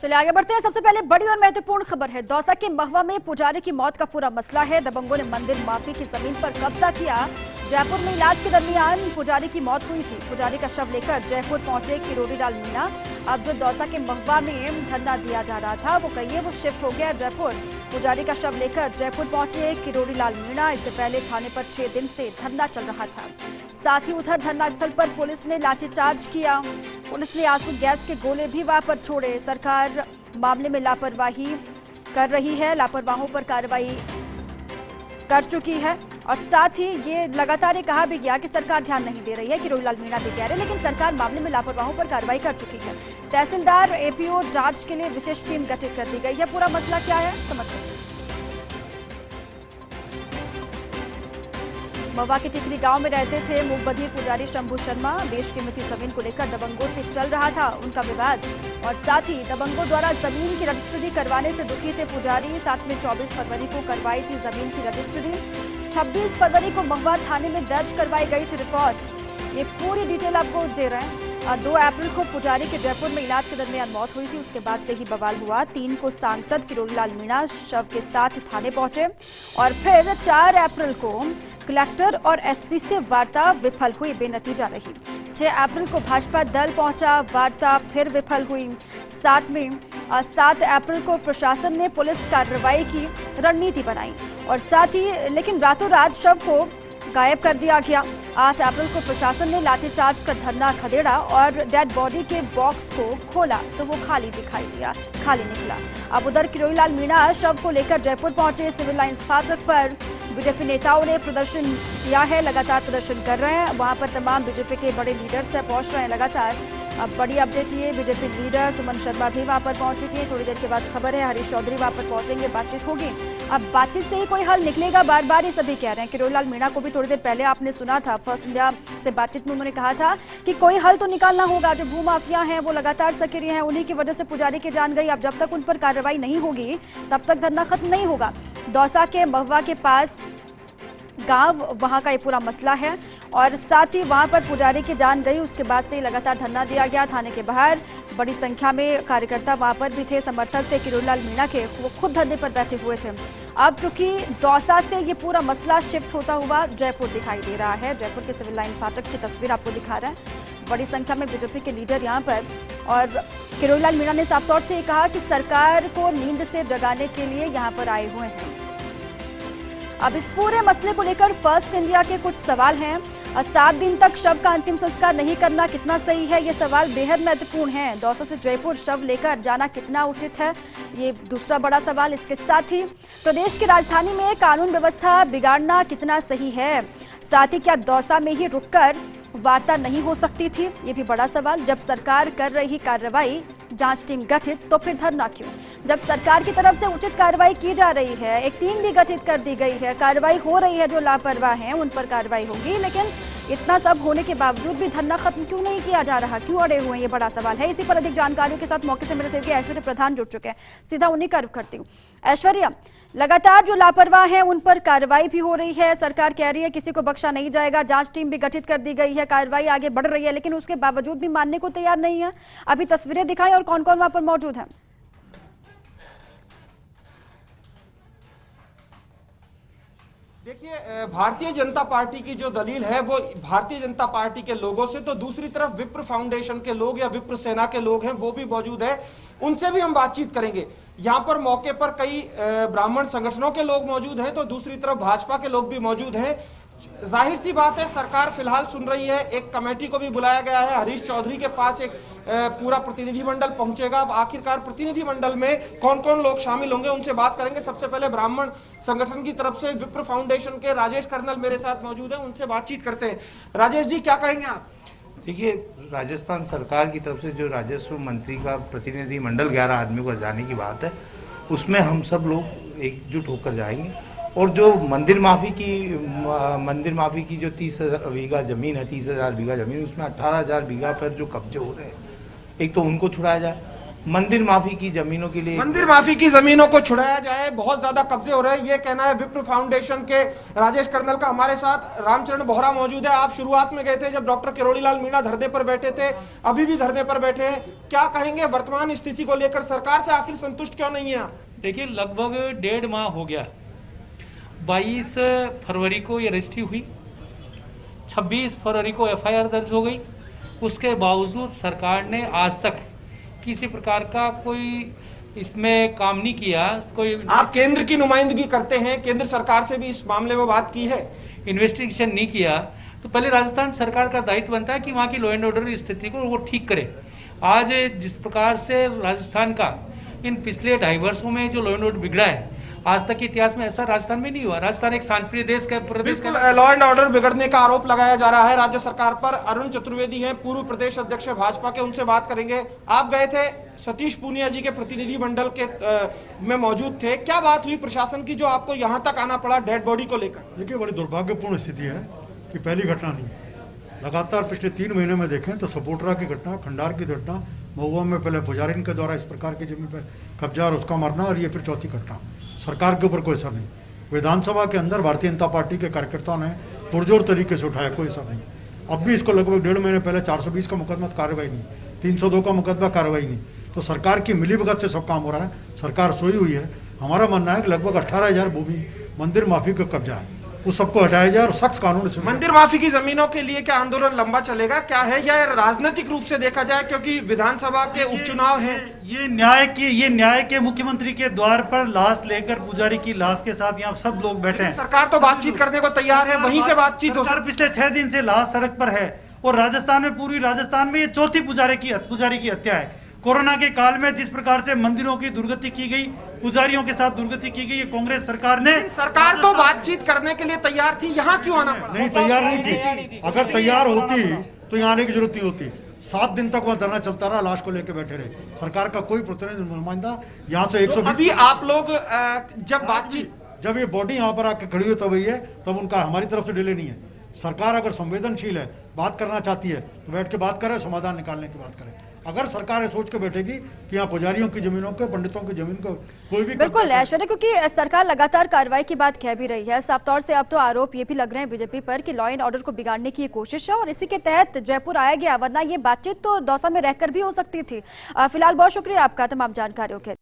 चलिए आगे बढ़ते हैं। सबसे पहले बड़ी और महत्वपूर्ण खबर है, दौसा के महुआ में पुजारी की मौत का पूरा मसला है। दबंगों ने मंदिर माफी की जमीन पर कब्जा किया। जयपुर में इलाज के दरमियान पुजारी की मौत हुई थी। पुजारी का शव लेकर जयपुर पहुंचे किरोड़ी लाल मीणा। अब जो दौसा के महुआ में धरना दिया जा रहा था वो कहिए वो शिफ्ट हो गया जयपुर। पुजारी का शव लेकर जयपुर पहुंचे किरोड़ी लाल मीणा। इससे पहले थाने पर 6 दिन से धरना चल रहा था। साथ ही उधर धरना स्थल पर पुलिस ने लाठीचार्ज किया। पुलिस ने आंसू गैस के गोले भी वहां पर छोड़े। सरकार मामले में लापरवाही कर रही है, लापरवाहों पर कार्रवाई कर चुकी है। और साथ ही ये लगातार ये कहा भी गया कि सरकार ध्यान नहीं दे रही है, किरोड़ी लाल मीणा भी कह रहे हैं, लेकिन सरकार मामले में लापरवाहों पर कार्रवाई कर चुकी है। तहसीलदार एपीओ जांच के लिए विशेष टीम गठित कर दी गई है। पूरा मसला क्या है समझते। महुआ के टिकरी गांव में रहते थे मूक बधिर पुजारी शंभू शर्मा। बेशकीमती जमीन को लेकर दबंगों से चल रहा था उनका विवाद, और साथ ही दबंगों द्वारा जमीन की रजिस्ट्री करवाने से दुखी थे पुजारी। साथ में 24 फरवरी को करवाई थी जमीन की रजिस्ट्री। 26 फरवरी को महुआ थाने में दर्ज करवाई गई थी रिपोर्ट। ये पूरी डिटेल आपको दे रहे हैं। 2 अप्रैल को पुजारी के जयपुर में इलाज के दरमियान मौत हुई थी। उसके बाद से ही बवाल हुआ। 3 को सांसद किरोड़ी लाल मीणा शव के साथ थाने पहुंचे, और फिर 4 अप्रैल को कलेक्टर और एसपी से वार्ता विफल हुई, बेनतीजा रही। 6 अप्रैल को भाजपा दल पहुंचा, वार्ता फिर विफल हुई। 7 अप्रैल को प्रशासन ने पुलिस कार्रवाई की रणनीति बनाई, और साथ ही लेकिन रातों रात शव को गायब कर दिया गया। 8 अप्रैल को प्रशासन ने लाठीचार्ज कर धरना खदेड़ा और डेड बॉडी के बॉक्स को खोला तो वो खाली दिखाई दिया, खाली निकला। अब उधर किरोड़ी लाल मीणा शव को लेकर जयपुर पहुंचे। सिविल लाइंस फाटक पर बीजेपी नेताओं ने प्रदर्शन किया है, लगातार प्रदर्शन कर रहे हैं। वहां पर तमाम बीजेपी के बड़े लीडर्स पहुंच रहे हैं लगातार। अब बड़ी अपडेट ये, बीजेपी लीडर सुमन शर्मा भी वहां पर पहुंच चुकी है। थोड़ी देर के बाद खबर है हरीश चौधरी वहां पर पहुंचेंगे, बातचीत होगी। अब बातचीत से ही कोई हल निकलेगा, बार बार ये सभी कह रहे हैं। किरोड़ी लाल मीणा को भी थोड़ी देर पहले आपने सुना था, फर्स्ट इंडिया से बातचीत में उन्होंने कहा था कि कोई हल तो निकालना होगा। जो भूमाफिया हैं वो लगातार सक्रिय हैं, उन्हीं की वजह से पुजारी की जान गई। अब जब तक उन पर कार्रवाई नहीं होगी तब तक धरना खत्म नहीं होगा। दौसा के महुआ के पास गांव, वहां का ये पूरा मसला है, और साथ ही वहां पर पुजारी की जान गई। उसके बाद से लगातार धरना दिया गया थाने के बाहर। बड़ी संख्या में कार्यकर्ता वहां पर भी थे, समर्थक थे किरोड़ी लाल मीणा के, वो खुद धरने पर बैठे हुए थे। अब चूंकि दौसा से ये पूरा मसला शिफ्ट होता हुआ जयपुर दिखाई दे रहा है। जयपुर के सिविल लाइन फाटक की तस्वीर आपको दिखा रहा है। बड़ी संख्या में बीजेपी के लीडर यहाँ पर, और किरोड़ी लाल मीणा ने साफ तौर से कहा कि सरकार को नींद से जगाने के लिए यहाँ पर आए हुए हैं। अब इस पूरे मसले को लेकर फर्स्ट इंडिया के कुछ सवाल हैं। 7 दिन तक शव का अंतिम संस्कार नहीं करना कितना सही है, ये सवाल बेहद महत्वपूर्ण है। दौसा से जयपुर शव लेकर जाना कितना उचित है, ये दूसरा बड़ा सवाल। इसके साथ ही प्रदेश की राजधानी में कानून व्यवस्था बिगाड़ना कितना सही है। साथ ही क्या दौसा में ही रुककर वार्ता नहीं हो सकती थी, ये भी बड़ा सवाल। जब सरकार कर रही कार्रवाई, जांच टीम गठित, तो फिर धरना क्यों? जब सरकार की तरफ से उचित कार्रवाई की जा रही है, एक टीम भी गठित कर दी गई है, कार्रवाई हो रही है, जो लापरवाह हैं उन पर कार्रवाई होगी, लेकिन इतना सब होने के बावजूद भी धरना खत्म क्यों नहीं किया जा रहा, क्यों अड़े हुए हैं, ये बड़ा सवाल है। इसी पर अधिक जानकारियों के साथ मौके से मेरे सहयोगी ऐश्वर्या प्रधान जुड़ चुके हैं, सीधा उन्हीं का रुख करती हूँ। ऐश्वर्या, लगातार जो लापरवाह हैं उन पर कार्रवाई भी हो रही है, सरकार कह रही है किसी को बख्शा नहीं जाएगा, जांच टीम भी गठित कर दी गई है, कार्रवाई आगे बढ़ रही है, लेकिन उसके बावजूद भी मानने को तैयार नहीं है। अभी तस्वीरें दिखाएं और कौन कौन वहां पर मौजूद है। देखिए, भारतीय जनता पार्टी की जो दलील है वो भारतीय जनता पार्टी के लोगों से, तो दूसरी तरफ विप्र फाउंडेशन के लोग या विप्र सेना के लोग हैं वो भी मौजूद है, उनसे भी हम बातचीत करेंगे। यहाँ पर मौके पर कई ब्राह्मण संगठनों के लोग मौजूद हैं, तो दूसरी तरफ भाजपा के लोग भी मौजूद हैं। जाहिर सी बात है सरकार फिलहाल सुन रही है, एक कमेटी को भी बुलाया गया है। हरीश चौधरी के पास एक पूरा प्रतिनिधिमंडल पहुंचेगा। अब आखिरकार प्रतिनिधिमंडल में कौन कौन लोग शामिल होंगे उनसे बात करेंगे। सबसे पहले ब्राह्मण संगठन की तरफ से विप्र फाउंडेशन के राजेश कर्नल मेरे साथ मौजूद है, उनसे बातचीत करते हैं। राजेश जी, क्या कहेंगे आप? देखिए, राजस्थान सरकार की तरफ से जो राजस्व मंत्री का प्रतिनिधिमंडल 11 आदमियों का जाने की बात है, उसमें हम सब लोग एकजुट होकर जाएंगे। और जो मंदिर माफी की जो 30,000 बीघा जमीन है, 30,000 बीघा जमीन, उसमें 18,000 बीघा पर जो कब्जे हो रहे हैं, एक तो उनको छुड़ाया जाए। मंदिर माफी की जमीनों के लिए मंदिर माफी की जमीनों को छुड़ाया जाए, बहुत ज्यादा कब्जे हो रहे हैं, ये कहना है विप्र फाउंडेशन के राजेश कर्नल का। हमारे साथ रामचरण बोहरा मौजूद है। आप शुरुआत में गए थे जब डॉक्टर किरोड़ीलाल मीणा धरने पर बैठे थे, अभी भी धरने पर बैठे हैं, क्या कहेंगे वर्तमान स्थिति को लेकर? सरकार से आखिर संतुष्ट क्यों नहीं है? देखिए, लगभग 1.5 माह हो गया। 22 फरवरी को ये रजिस्ट्री हुई, 26 फरवरी को FIR दर्ज हो गई। उसके बावजूद सरकार ने आज तक किसी प्रकार का कोई इसमें काम नहीं किया। कोई आप केंद्र की नुमाइंदगी करते हैं, केंद्र सरकार से भी इस मामले में बात की है? इन्वेस्टिगेशन नहीं किया तो पहले राजस्थान सरकार का दायित्व बनता है कि वहाँ की लॉ एंड ऑर्डर स्थिति को वो ठीक करे। आज जिस प्रकार से राजस्थान का इन पिछले 2.5 वर्षों में जो लॉ एंड ऑर्डर बिगड़ा है, आज तक के इतिहास में ऐसा राजस्थान में नहीं हुआ। राजस्थान एक शांतिप्रिय देश का प्रदेश का लॉ एंड ऑर्डर बिगड़ने का आरोप लगाया जा रहा है राज्य सरकार पर। अरुण चतुर्वेदी हैं, पूर्व प्रदेश अध्यक्ष भाजपा के, उनसे बात करेंगे। आप गए थे, सतीश पूनिया जी के प्रतिनिधि मंडल के में मौजूद थे, क्या बात हुई प्रशासन की जो आपको यहाँ तक आना पड़ा डेड बॉडी को लेकर? देखिए, बड़ी दुर्भाग्यपूर्ण स्थिति है कि पहली घटना नहीं है। लगातार पिछले 3 महीने में देखें तो सपोटरा की घटना, खंडार की घटना, महुआ में पहले पुजारिन के द्वारा इस प्रकार की जमीन पर कब्जा और उसका मरना, और ये फिर चौथी घटना। सरकार के ऊपर कोई असर नहीं। विधानसभा के अंदर भारतीय जनता पार्टी के कार्यकर्ताओं ने पुरजोर तरीके से उठाया, कोई असर नहीं। अब भी इसको लगभग 1.5 महीने पहले 420 का मुकदमा कार्रवाई नहीं, 302 का मुकदमा कार्रवाई नहीं। तो सरकार की मिलीभगत से सब काम हो रहा है, सरकार सोई हुई है। हमारा मानना है कि लगभग 18,000 भूमि मंदिर माफी का कब्जा है, उस सबको हटाया जाए और सख्त कानून से। मंदिर माफी की जमीनों के लिए क्या आंदोलन लंबा चलेगा? क्या है यह राजनीतिक रूप से देखा जाए, क्योंकि विधानसभा के उपचुनाव हैं? ये न्याय के मुख्यमंत्री के द्वार पर लाश लेकर पुजारी की लाश के साथ यहाँ सब लोग बैठे हैं। सरकार तो बातचीत करने को तैयार है, वहीं से बातचीत हो सकती है। पिछले 6 दिन से लाश सड़क पर है और राजस्थान में, पूरी राजस्थान में ये चौथी पुजारी की हत्या है। कोरोना के काल में जिस प्रकार से मंदिरों की दुर्गति की गई, पुजारियों के साथ दुर्गति की गई, ये कांग्रेस सरकार ने। सरकार तो बातचीत करने के लिए तैयार थी, यहाँ क्यों आना पड़ा? नहीं, तैयार नहीं थी। अगर तैयार होती तो यहाँ आने की जरूरत नहीं होती। 7 दिन तक वहाँ धरना चलता रहा, लाश को लेकर बैठे रहे। सरकार का कोई प्रतिनिधि नुमाइंदा यहाँ से 120। अभी आप लोग जब बातचीत, जब ये बॉडी यहाँ पर आके खड़ी हो तब ही है, तब उनका हमारी तरफ से डिले नहीं है। सरकार अगर संवेदनशील है, बात करना चाहती है तो बैठ के बात करे, समाधान निकालने की बात करे। अगर सरकार सोच के बैठेगी कि यहाँ पुजारियों की जमीनों को, पंडितों की जमीन को कोई भी, बिल्कुल ऐश्वर्या, क्योंकि सरकार लगातार कार्रवाई की बात कह भी रही है, साफ तौर से अब तो आरोप ये भी लग रहे हैं बीजेपी पर कि लॉ एंड ऑर्डर को बिगाड़ने की ये कोशिश है और इसी के तहत जयपुर आया गया, वरना ये बातचीत तो दौसा में रहकर भी हो सकती थी। फिलहाल बहुत शुक्रिया आपका तमाम जानकारियों के।